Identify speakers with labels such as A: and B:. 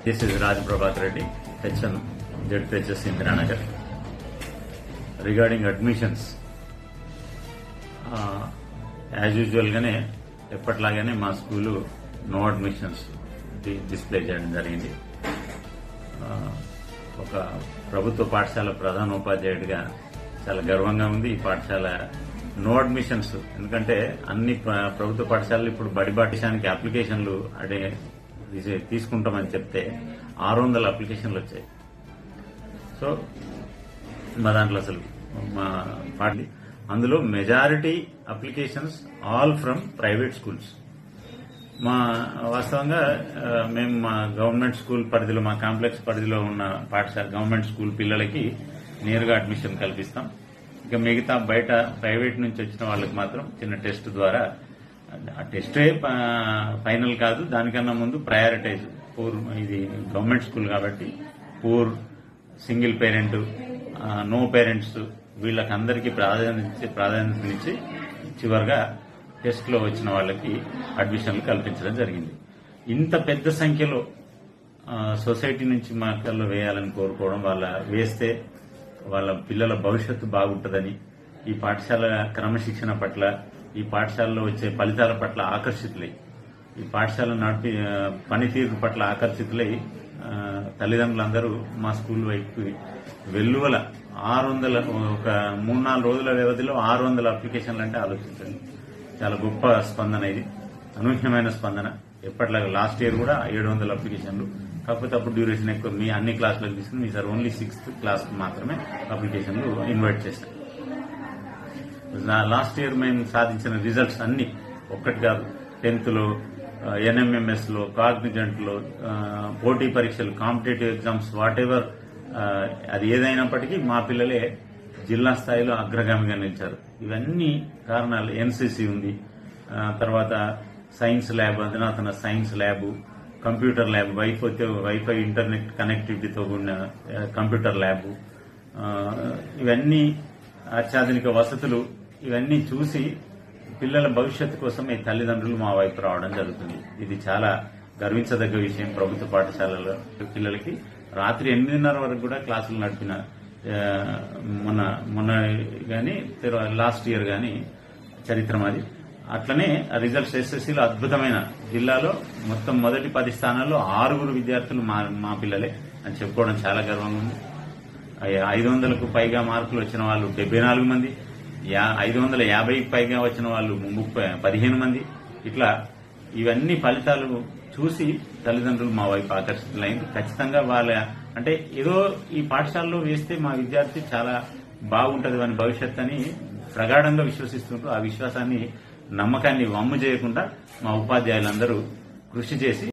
A: This is Raj Prabhat Reddy, HM, ZPHS Indiranagar. Regarding admissions, as యూజువల్గానే ఎప్పట్లాగానే మా school no admissions display చేయడం జరిగింది. ఒక ప్రభుత్వ పాఠశాల ప్రధానోపాధ్యాయుడిగా చాలా గర్వంగా ఉంది ఈ పాఠశాల నో అడ్మిషన్స్. ఎందుకంటే అన్ని ప్రభుత్వ పాఠశాలలు ఇప్పుడు బడి పాఠశానికి అప్లికేషన్లు తీసుకుంటామని చెప్తే 600 అప్లికేషన్లు వచ్చాయి. సో మా దాంట్లో అసలు మా పార్టీ అందులో majority applications all from private schools. మా వాస్తవంగా మేము మా గవర్నమెంట్ స్కూల్ పరిధిలో మా కాంప్లెక్స్ పరిధిలో ఉన్న పాఠశాల గవర్నమెంట్ స్కూల్ పిల్లలకి నేరుగా అడ్మిషన్ కల్పిస్తాం. ఇక మిగతా బయట ప్రైవేట్ నుంచి వచ్చిన వాళ్ళకి మాత్రం చిన్న టెస్ట్ ద్వారా, ఆ టెస్టే ఫైనల్ కాదు, దానికన్నా ముందు ప్రయారిటైజ్ పూర్, ఇది గవర్నమెంట్ స్కూల్ కాబట్టి poor, single parent, no parents వీళ్ళకందరికీ ప్రాధాన్యతనిచ్చి చివరిగా టెస్ట్లో వచ్చిన వాళ్ళకి అడ్మిషన్లు కల్పించడం జరిగింది. ఇంత పెద్ద సంఖ్యలో సొసైటీ నుంచి మా కల్లో వేయాలని కోరుకోవడం, వేస్తే వాళ్ళ పిల్లల భవిష్యత్తు బాగుంటుందని, ఈ పాఠశాల క్రమశిక్షణ పట్ల, ఈ పాఠశాలలో వచ్చే ఫలితాల పట్ల ఆకర్షితులై, ఈ పాఠశాల పనితీరు పట్ల ఆకర్షితులై తల్లిదండ్రులందరూ మా స్కూల్ వైపు వెల్లువల 600, ఒక 3-4 రోజుల వ్యవధిలో 600 అప్లికేషన్లు అంటే ఆలోచించండి. చాలా గొప్ప స్పందన, ఇది అనూహ్యమైన స్పందన. ఎప్పటిలాగా లాస్ట్ ఇయర్ కూడా 700 అప్లికేషన్లు, కాకపోతే అప్పుడు డ్యూరేషన్ ఎక్కువ. మీ అన్ని క్లాసులకు తీసుకుని మీ సార్ ఓన్లీ 6th క్లాస్ మాత్రమే అప్లికేషన్లు ఇన్వైట్ చేశాం. లాస్ట్ ఇయర్ మేము సాధించిన రిజల్ట్స్ అన్ని ఒక్కటి కాదు. 10th లో, NMMS లో, కాగ్నిజెంట్ లో, పోటీ పరీక్షలు, కాంపిటేటివ్ ఎగ్జామ్స్, వాట్ ఎవర్ అది ఏదైనప్పటికీ మా పిల్లలే జిల్లా స్థాయిలో అగ్రగామిగా నిలిచారు. ఇవన్నీ కారణాలు. NCC ఉంది, తర్వాత సైన్స్ ల్యాబ్, అధునాతన science lab, computer lab, wifi internet కనెక్టివిటీతో కూడిన కంప్యూటర్ ల్యాబ్, ఇవన్నీ అత్యాధునిక వసతులు, ఇవన్నీ చూసి పిల్లల భవిష్యత్తు కోసం ఈ తల్లిదండ్రులు మా వైపు రావడం జరుగుతుంది. ఇది చాలా గర్వించదగ్గ విషయం. ప్రభుత్వ పాఠశాలలో పిల్లలకి రాత్రి 8:30 వరకు కూడా క్లాసులు నడిపిన మొన్న గాని లాస్ట్ ఇయర్ గాని చరిత్ర మాది. అట్లనే రిజల్ట్స్ SSCలో అద్భుతమైన, జిల్లాలో మొత్తం మొదటి 10 స్థానాల్లో 6 విద్యార్థులు మా పిల్లలే అని చెప్పుకోవడం చాలా గర్వంగా ఉంది. 500కు పైగా మార్కులు వచ్చిన వాళ్ళు 74 మంది, 550కి పైగా వచ్చిన వాళ్ళు 15 మంది. ఇట్లా ఇవన్నీ ఫలితాలు చూసి తల్లిదండ్రులు మా వైపు ఆకర్షితులైంది. ఖచ్చితంగా అంటే ఏదో ఈ పాఠశాలలో వేస్తే మా విద్యార్థి చాలా బాగుంటది అని భవిష్యత్ అని ప్రగాఢంగా విశ్వసిస్తుంటారు. ఆ విశ్వాసాన్ని, నమ్మకాన్ని వమ్ము చేయకుండా మా ఉపాధ్యాయులందరూ కృషి చేసి